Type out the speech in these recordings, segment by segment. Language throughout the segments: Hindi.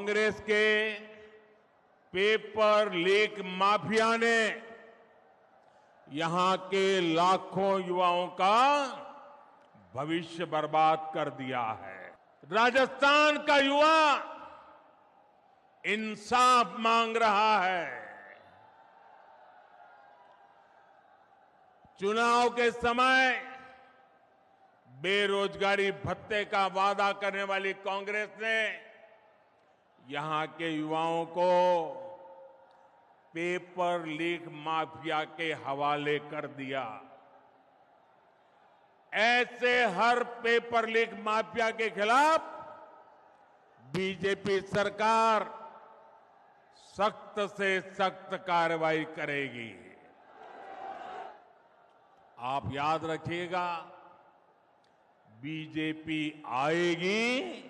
कांग्रेस के पेपर लीक माफिया ने यहां के लाखों युवाओं का भविष्य बर्बाद कर दिया है। राजस्थान का युवा इंसाफ मांग रहा है। चुनाव के समय बेरोजगारी भत्ते का वादा करने वाली कांग्रेस ने यहां के युवाओं को पेपर लीक माफिया के हवाले कर दिया। ऐसे हर पेपर लीक माफिया के खिलाफ बीजेपी सरकार सख्त से सख्त कार्रवाई करेगी। आप याद रखिएगा, बीजेपी आएगी,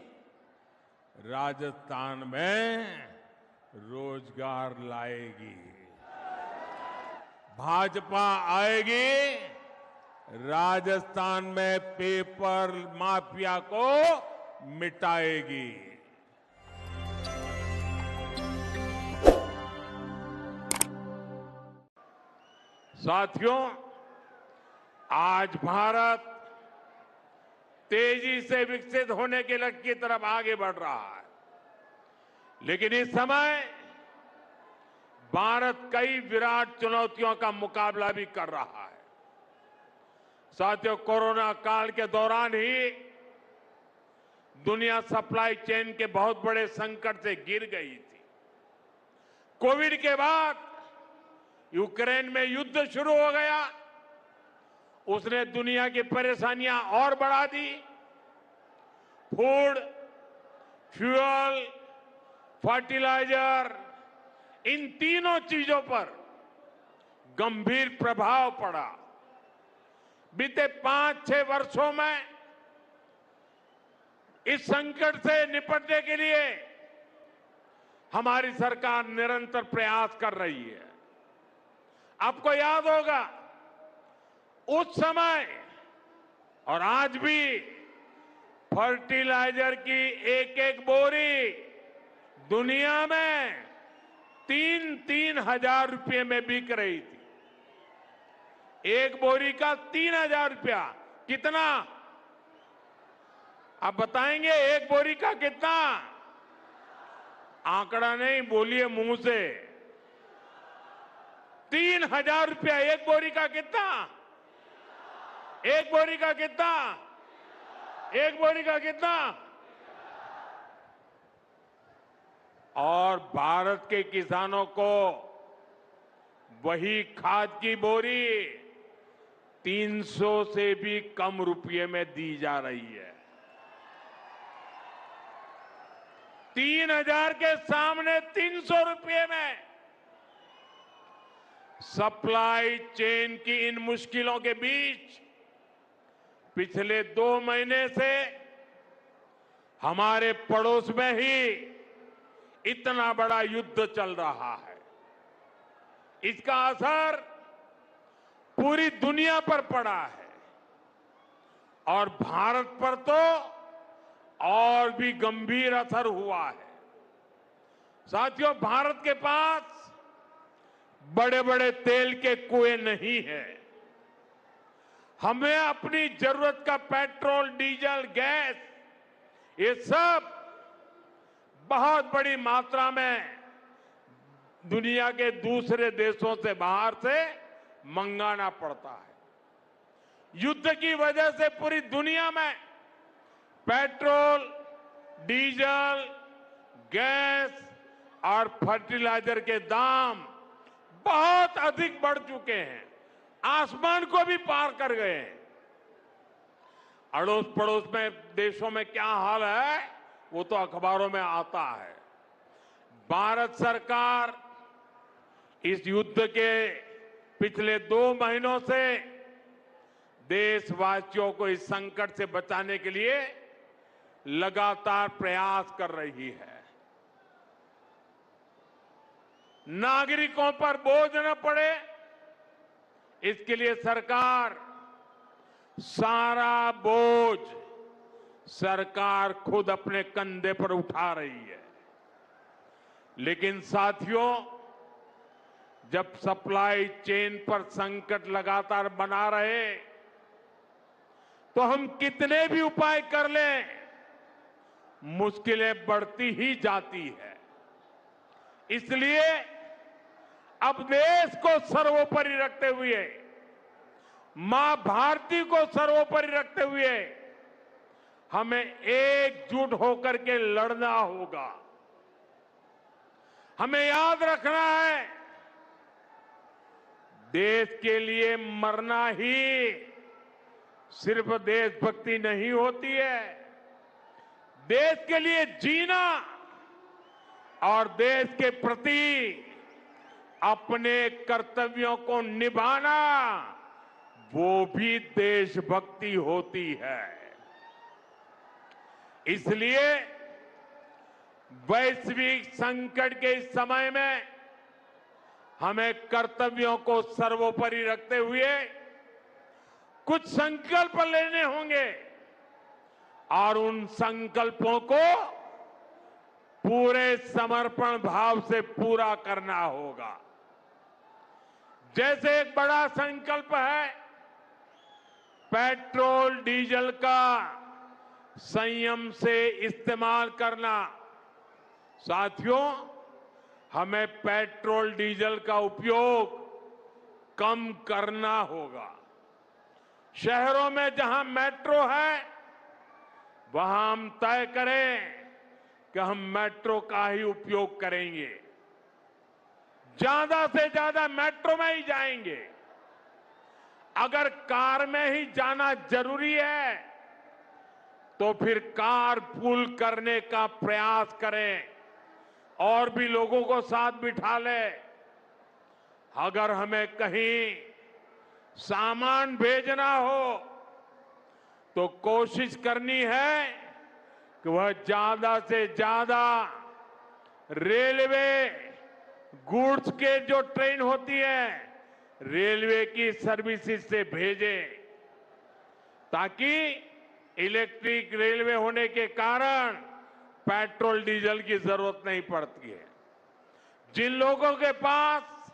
राजस्थान में रोजगार लाएगी। भाजपा आएगी, राजस्थान में पेपर माफिया को मिटाएगी। साथियों, आज भारत तेजी से विकसित होने के लक्ष्य की तरफ आगे बढ़ रहा है, लेकिन इस समय भारत कई विराट चुनौतियों का मुकाबला भी कर रहा है। साथियों, कोरोना काल के दौरान ही दुनिया सप्लाई चेन के बहुत बड़े संकट से गिर गई थी। कोविड के बाद यूक्रेन में युद्ध शुरू हो गया, उसने दुनिया की परेशानियां और बढ़ा दी। फूड, फ्यूल, फर्टिलाइजर, इन तीनों चीजों पर गंभीर प्रभाव पड़ा। बीते 5-6 वर्षों में इस संकट से निपटने के लिए हमारी सरकार निरंतर प्रयास कर रही है। आपको याद होगा, उस समय और आज भी फर्टिलाइजर की एक एक बोरी दुनिया में 3-3 हजार रुपये में बिक रही थी। एक बोरी का 3,000 रुपया। कितना? आप बताएंगे एक बोरी का कितना? आंकड़ा नहीं, बोलिए मुंह से। 3,000 रुपया एक बोरी का। कितना? एक बोरी का कितना? एक बोरी का कितना? और भारत के किसानों को वही खाद की बोरी 300 से भी कम रुपये में दी जा रही है। 3,000 के सामने 300 रुपये में। सप्लाई चेन की इन मुश्किलों के बीच पिछले 2 महीने से हमारे पड़ोस में ही इतना बड़ा युद्ध चल रहा है। इसका असर पूरी दुनिया पर पड़ा है और भारत पर तो और भी गंभीर असर हुआ है। साथियों, भारत के पास बड़े बड़े तेल के कुएं नहीं है। हमें अपनी जरूरत का पेट्रोल, डीजल, गैस, ये सब बहुत बड़ी मात्रा में दुनिया के दूसरे देशों से, बाहर से मंगाना पड़ता है। युद्ध की वजह से पूरी दुनिया में पेट्रोल, डीजल, गैस और फर्टिलाइजर के दाम बहुत अधिक बढ़ चुके हैं, आसमान को भी पार कर गए हैं। अड़ोस पड़ोस में देशों में क्या हाल है वो तो अखबारों में आता है। भारत सरकार इस युद्ध के पिछले 2 महीनों से देशवासियों को इस संकट से बचाने के लिए लगातार प्रयास कर रही है। नागरिकों पर बोझ न पड़े, इसके लिए सरकार सारा बोझ सरकार खुद अपने कंधे पर उठा रही है। लेकिन साथियों, जब सप्लाई चेन पर संकट लगातार बना रहे तो हम कितने भी उपाय कर लें, मुश्किलें बढ़ती ही जाती है। इसलिए अब देश को सर्वोपरि रखते हुए, मां भारती को सर्वोपरि रखते हुए हमें एकजुट होकर के लड़ना होगा। हमें याद रखना है, देश के लिए मरना ही सिर्फ देशभक्ति नहीं होती है, देश के लिए जीना और देश के प्रति अपने कर्तव्यों को निभाना, वो भी देशभक्ति होती है। इसलिए वैश्विक संकट के इस समय में हमें कर्तव्यों को सर्वोपरि रखते हुए कुछ संकल्प लेने होंगे और उन संकल्पों को पूरे समर्पण भाव से पूरा करना होगा। जैसे एक बड़ा संकल्प है पेट्रोल डीजल का संयम से इस्तेमाल करना। साथियों, हमें पेट्रोल डीजल का उपयोग कम करना होगा। शहरों में जहां मेट्रो है वहां हम तय करें कि हम मेट्रो का ही उपयोग करेंगे, ज्यादा से ज्यादा मेट्रो में ही जाएंगे। अगर कार में ही जाना जरूरी है तो फिर कार पूल करने का प्रयास करें और भी लोगों को साथ बिठा लें। अगर हमें कहीं सामान भेजना हो तो कोशिश करनी है कि वह ज्यादा से ज्यादा रेलवे गुड्स के जो ट्रेन होती है, रेलवे की सर्विसेज से भेजें, ताकि इलेक्ट्रिक रेलवे होने के कारण पेट्रोल डीजल की जरूरत नहीं पड़ती है। जिन लोगों के पास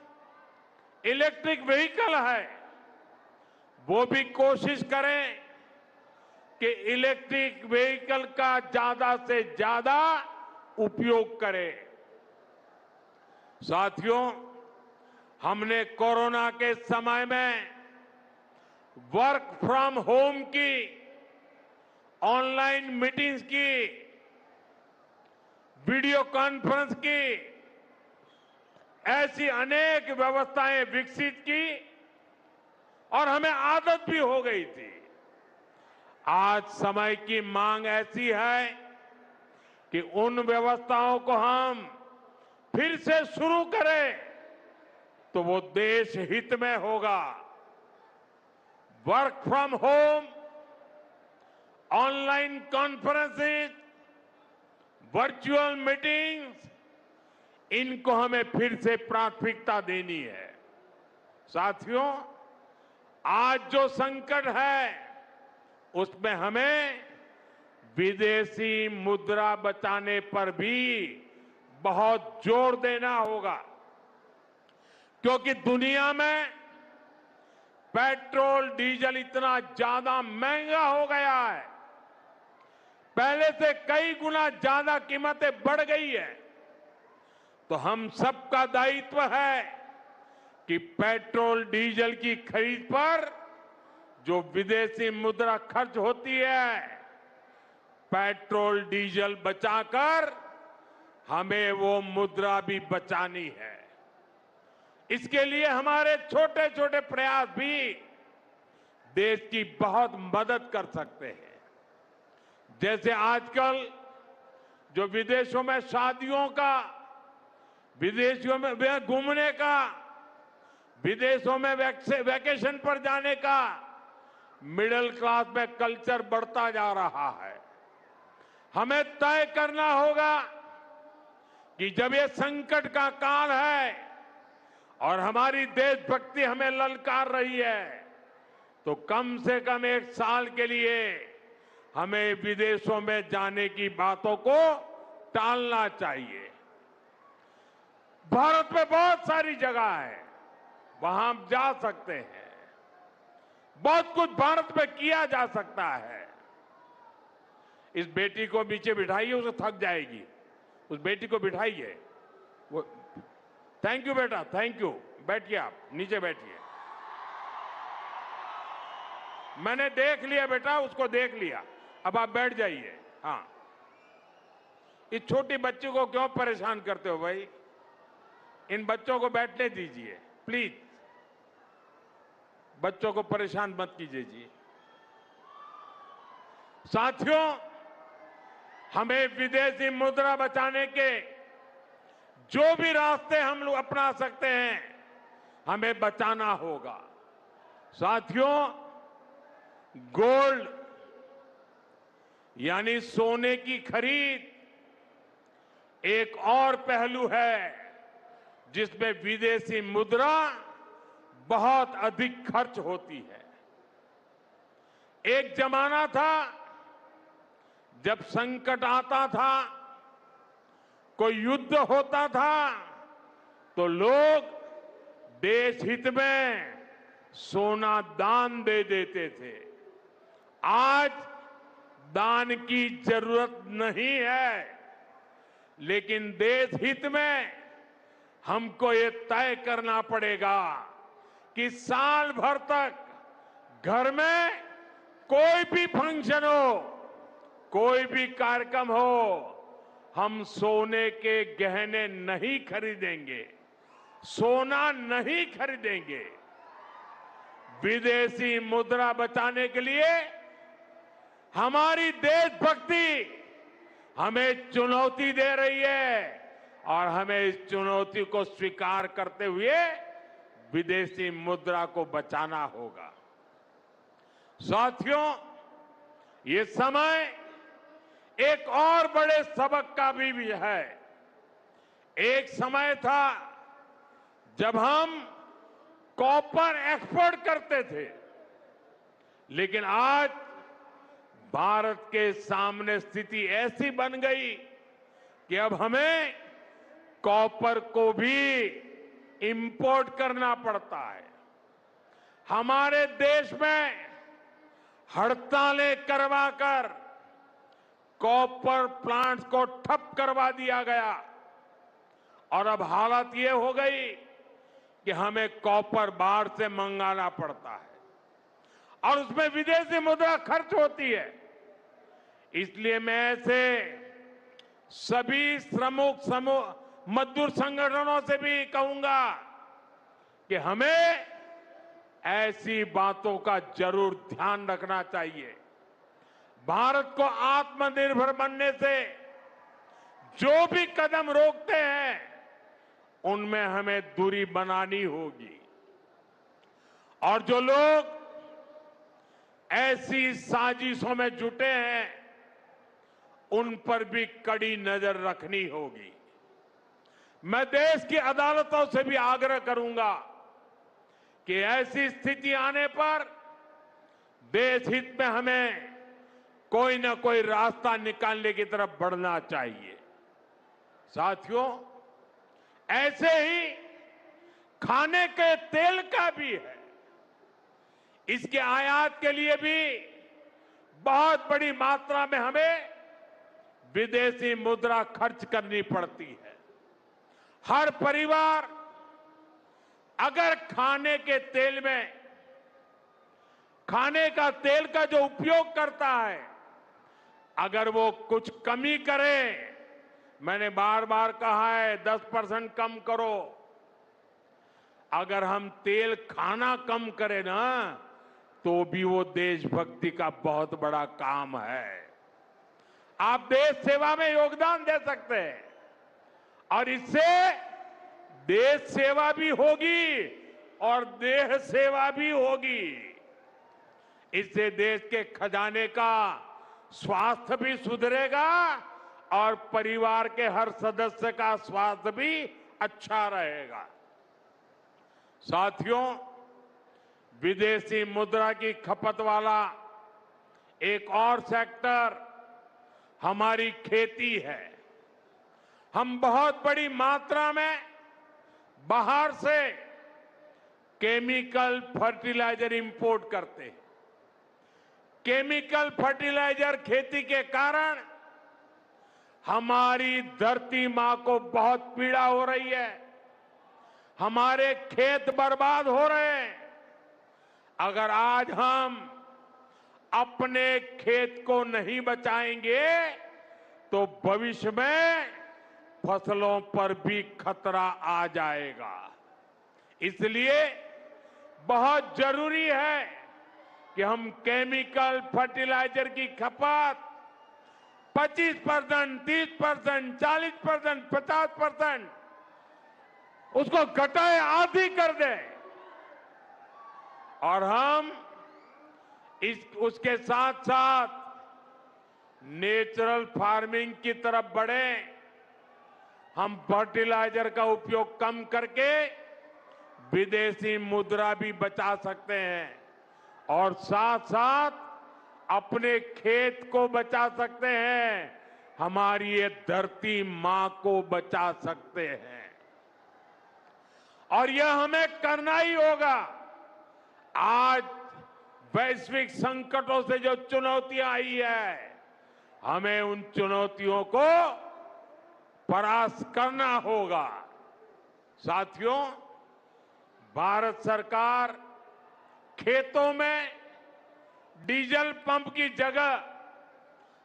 इलेक्ट्रिक व्हीकल है वो भी कोशिश करें कि इलेक्ट्रिक व्हीकल का ज्यादा से ज्यादा उपयोग करें। साथियों, हमने कोरोना के समय में वर्क फ्रॉम होम की, ऑनलाइन मीटिंग्स की, वीडियो कॉन्फ्रेंस की, ऐसी अनेक व्यवस्थाएं विकसित की और हमें आदत भी हो गई थी। आज समय की मांग ऐसी है कि उन व्यवस्थाओं को हम फिर से शुरू करें तो वो देश हित में होगा। Work from home, online conferences, virtual meetings, इनको हमें फिर से प्राथमिकता देनी है। साथियों, आज जो संकट है उसमें हमें विदेशी मुद्रा बचाने पर भी बहुत जोर देना होगा, क्योंकि दुनिया में पेट्रोल डीजल इतना ज्यादा महंगा हो गया है, पहले से कई गुना ज्यादा कीमतें बढ़ गई है। तो हम सबका दायित्व है कि पेट्रोल डीजल की खरीद पर जो विदेशी मुद्रा खर्च होती है, पेट्रोल डीजल बचाकर हमें वो मुद्रा भी बचानी है। इसके लिए हमारे छोटे छोटे प्रयास भी देश की बहुत मदद कर सकते हैं। जैसे आजकल जो विदेशों में शादियों का, विदेशों में घूमने का, विदेशों में वैकेशन पर जाने का मिडिल क्लास में कल्चर बढ़ता जा रहा है। हमें तय करना होगा कि जब ये संकट का काल है और हमारी देशभक्ति हमें ललकार रही है, तो कम से कम एक साल के लिए हमें विदेशों में जाने की बातों को टालना चाहिए। भारत में बहुत सारी जगह है, वहां हम जा सकते हैं। बहुत कुछ भारत में किया जा सकता है। इस बेटी को नीचे बिठाइए, उसे थक जाएगी। उस बेटी को बिठाइए। वो थैंक यू बेटा, थैंक यू। बैठिए, आप नीचे बैठिए। मैंने देख लिया बेटा, उसको देख लिया। अब आप बैठ जाइए। हाँ, इस छोटी बच्ची को क्यों परेशान करते हो भाई? इन बच्चों को बैठने दीजिए प्लीज। बच्चों को परेशान मत कीजिए जी। साथियों, हमें विदेशी मुद्रा बचाने के जो भी रास्ते हम लोग अपना सकते हैं, हमें बचाना होगा। साथियों, गोल्ड यानी सोने की खरीद एक और पहलू है जिसमें विदेशी मुद्रा बहुत अधिक खर्च होती है। एक जमाना था जब संकट आता था, कोई युद्ध होता था, तो लोग देश हित में सोना दान दे देते थे। आज दान की जरूरत नहीं है, लेकिन देश हित में हमको ये तय करना पड़ेगा कि साल भर तक घर में कोई भी फंक्शन हो, कोई भी कार्यक्रम हो, हम सोने के गहने नहीं खरीदेंगे, सोना नहीं खरीदेंगे। विदेशी मुद्रा बचाने के लिए हमारी देशभक्ति हमें चुनौती दे रही है और हमें इस चुनौती को स्वीकार करते हुए विदेशी मुद्रा को बचाना होगा। साथियों, ये समय एक और बड़े सबक का भी है। एक समय था जब हम कॉपर एक्सपोर्ट करते थे, लेकिन आज भारत के सामने स्थिति ऐसी बन गई कि अब हमें कॉपर को भी इंपोर्ट करना पड़ता है। हमारे देश में हड़तालें करवाकर कॉपर प्लांट्स को ठप करवा दिया गया और अब हालत ये हो गई कि हमें कॉपर बाहर से मंगाना पड़ता है और उसमें विदेशी मुद्रा खर्च होती है। इसलिए मैं ऐसे सभी श्रमिक मजदूर संगठनों से भी कहूंगा कि हमें ऐसी बातों का जरूर ध्यान रखना चाहिए। भारत को आत्मनिर्भर बनने से जो भी कदम रोकते हैं, उनमें हमें दूरी बनानी होगी और जो लोग ऐसी साजिशों में जुटे हैं, उन पर भी कड़ी नजर रखनी होगी। मैं देश की अदालतों से भी आग्रह करूंगा कि ऐसी स्थिति आने पर देश हित में हमें कोई ना कोई रास्ता निकालने की तरफ बढ़ना चाहिए। साथियों, ऐसे ही खाने के तेल का भी है। इसके आयात के लिए भी बहुत बड़ी मात्रा में हमें विदेशी मुद्रा खर्च करनी पड़ती है। हर परिवार अगर खाने के तेल में खाने का तेल का जो उपयोग करता है, अगर वो कुछ कमी करे, मैंने बार बार कहा है 10% कम करो। अगर हम तेल खाना कम करें ना, तो भी वो देशभक्ति का बहुत बड़ा काम है। आप देश सेवा में योगदान दे सकते हैं और इससे देश सेवा भी होगी और देह सेवा भी होगी। इससे देश के खजाने का स्वास्थ्य भी सुधरेगा और परिवार के हर सदस्य का स्वास्थ्य भी अच्छा रहेगा। साथियों, विदेशी मुद्रा की खपत वाला एक और सेक्टर हमारी खेती है। हम बहुत बड़ी मात्रा में बाहर से केमिकल फर्टिलाइजर इंपोर्ट करते हैं। केमिकल फर्टिलाइजर खेती के कारण हमारी धरती मां को बहुत पीड़ा हो रही है। हमारे खेत बर्बाद हो रहे हैं। अगर आज हम अपने खेत को नहीं बचाएंगे तो भविष्य में फसलों पर भी खतरा आ जाएगा। इसलिए बहुत जरूरी है कि हम केमिकल फर्टिलाइजर की खपत 25%, 30%, 40%, 50% उसको घटाए, आधी कर दें और हम उसके साथ साथ नेचुरल फार्मिंग की तरफ बढ़े। हम फर्टिलाइजर का उपयोग कम करके विदेशी मुद्रा भी बचा सकते हैं और साथ साथ अपने खेत को बचा सकते हैं, हमारी ये धरती मां को बचा सकते हैं। और यह हमें करना ही होगा। आज वैश्विक संकटों से जो चुनौतियां आई है, हमें उन चुनौतियों को परास्त करना होगा। साथियों, भारत सरकार खेतों में डीजल पंप की जगह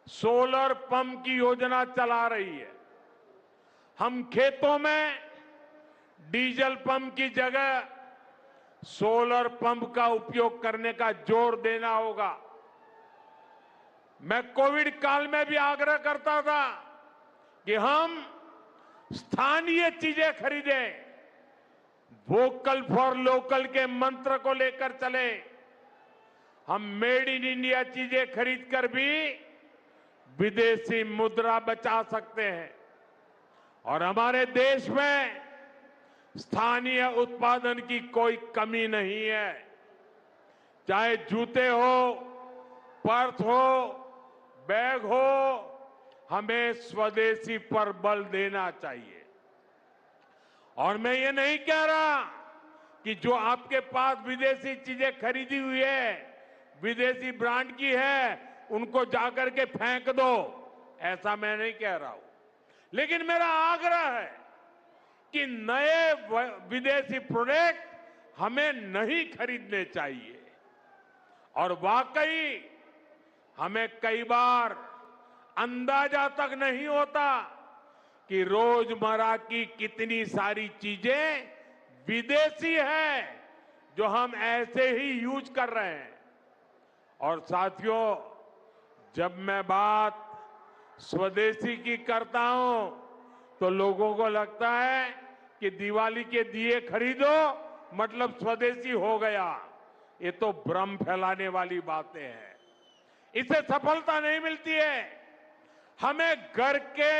सोलर पंप की योजना चला रही है। हम खेतों में डीजल पंप की जगह सोलर पंप का उपयोग करने का जोर देना होगा। मैं कोविड काल में भी आग्रह करता था कि हम स्थानीय चीजें खरीदें, वोकल फॉर लोकल के मंत्र को लेकर चले। हम मेड इन इंडिया चीजें खरीदकर भी विदेशी मुद्रा बचा सकते हैं और हमारे देश में स्थानीय उत्पादन की कोई कमी नहीं है। चाहे जूते हो, पर्स हो, बैग हो, हमें स्वदेशी पर बल देना चाहिए। और मैं ये नहीं कह रहा कि जो आपके पास विदेशी चीजें खरीदी हुई है, विदेशी ब्रांड की है, उनको जाकर के फेंक दो, ऐसा मैं नहीं कह रहा हूं। लेकिन मेरा आग्रह है कि नए विदेशी प्रोडक्ट हमें नहीं खरीदने चाहिए। और वाकई हमें कई बार अंदाजा तक नहीं होता कि रोजमर्रा की कितनी सारी चीजें विदेशी है जो हम ऐसे ही यूज कर रहे हैं। और साथियों, जब मैं बात स्वदेशी की करता हूं तो लोगों को लगता है कि दिवाली के दिए खरीदो मतलब स्वदेशी हो गया। ये तो भ्रम फैलाने वाली बातें हैं। इससे सफलता नहीं मिलती है। हमें घर के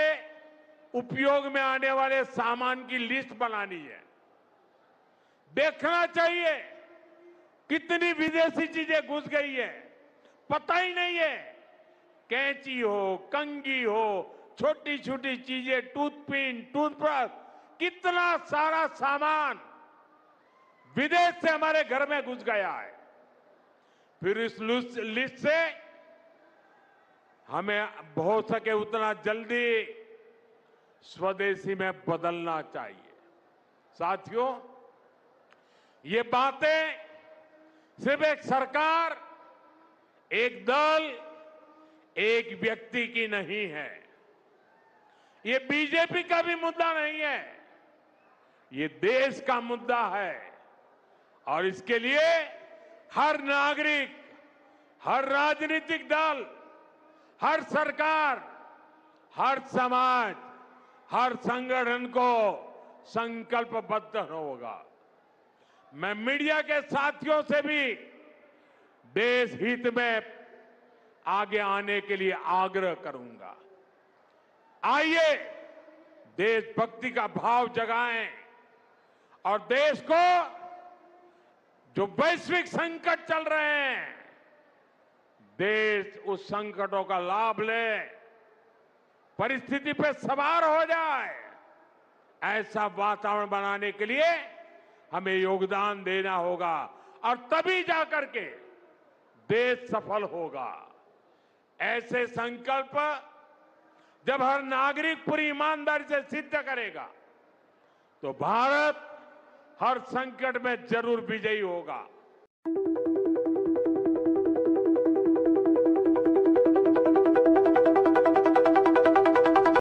उपयोग में आने वाले सामान की लिस्ट बनानी है। देखना चाहिए कितनी विदेशी चीजें घुस गई है, पता ही नहीं है। कैंची हो, कंघी हो, छोटी छोटी चीजें, टूथपिन, टूथब्रश, कितना सारा सामान विदेश से हमारे घर में घुस गया है। फिर इस लिस्ट से हमें हो सके उतना जल्दी स्वदेशी में बदलना चाहिए। साथियों, ये बातें सिर्फ एक सरकार, एक दल, एक व्यक्ति की नहीं है। ये बीजेपी का भी मुद्दा नहीं है, ये देश का मुद्दा है। और इसके लिए हर नागरिक, हर राजनीतिक दल, हर सरकार, हर समाज, हर संगठन को संकल्पबद्ध होगा। मैं मीडिया के साथियों से भी देश हित में आगे आने के लिए आग्रह करूंगा। आइए देशभक्ति का भाव जगाएं और देश को जो वैश्विक संकट चल रहे हैं, देश उस संकटों का लाभ ले, परिस्थिति पे सवार हो जाए ऐसा वातावरण बनाने के लिए हमें योगदान देना होगा और तभी जाकर के देश सफल होगा। ऐसे संकल्प जब हर नागरिक पूरी ईमानदारी से सिद्ध करेगा तो भारत हर संकट में जरूर विजयी होगा।